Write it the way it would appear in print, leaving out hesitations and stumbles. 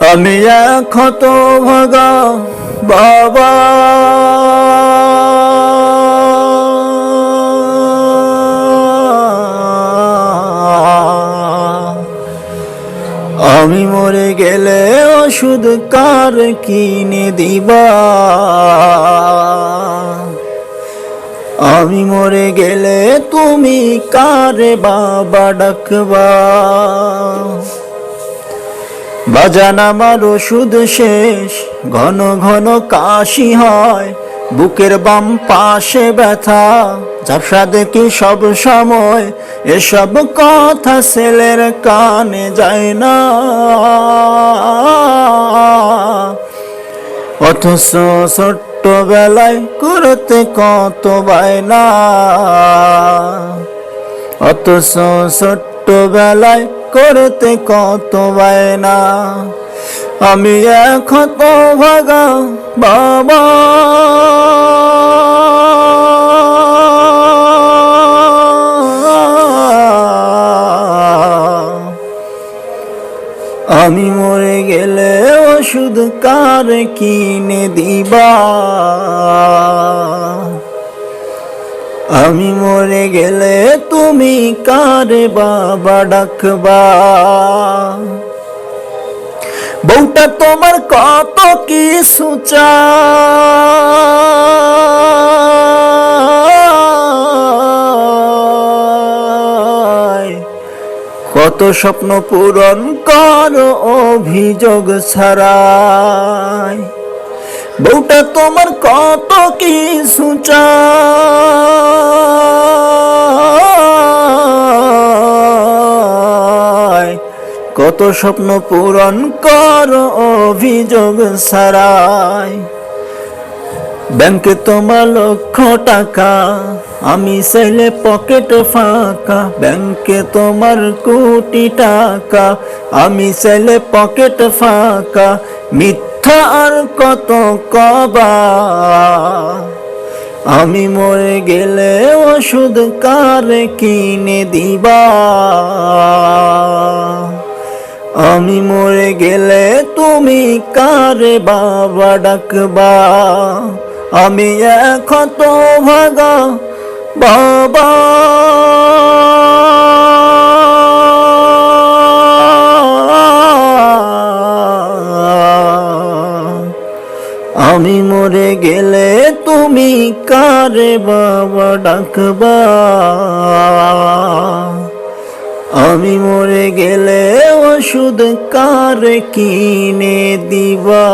আমি এক হতভাগা বাবা, আমি মরে গেলে ওষুধ কার কিনে দিবা? আমি মরে গেলে তুমি কারে বাবা ডাকবা? বাজান আমার ওষুধ শেষ, ঘন ঘন কাশি হয়, বুকের বাম পাশে ব্যথা, ঝাপসা দেখি সব সময়, এসব কথা ছেলের কানে যায় না। অথচ ছোট্টবেলায় করতে কত বায়না, অথচ ছোট্টবেলায় করতে কত বায়না। আমি এক হতভাগা বাবা, আমি মরে গেলে ওষুধ কার কিনে দিবা? আমি মরে গেলে তুমি কারে বাবা ডাকবা? বউটা তোমার কত কিছু চায়, কত স্বপ্ন পূরণ করো অভিযোগ ছাড়াই। বউটা তোমার কত কিছু চায়, কত স্বপ্ন পূরণ করো অভিযোগ ছাড়াই। ব্যাংকে তোমার লক্ষ টাকা, আমি চাইলে পকেট ফাঁকা। ব্যাংকে তোমার কোটি টাকা, আমি চাইলে পকেট ফাঁকা। মিথ্যা আর কত কবা? আমি মরে গেলে ওষুধ কারে কিনে দিবা? আমি মরে গেলে তুমি কারে বাবা ডাকবা? আমি এক হতভাগা বাবা। আমি মরে গেলে তুমি কারে বাবা ডাকবা? আমি মরে গেলে ওষুধ কারে কিনে দিবা?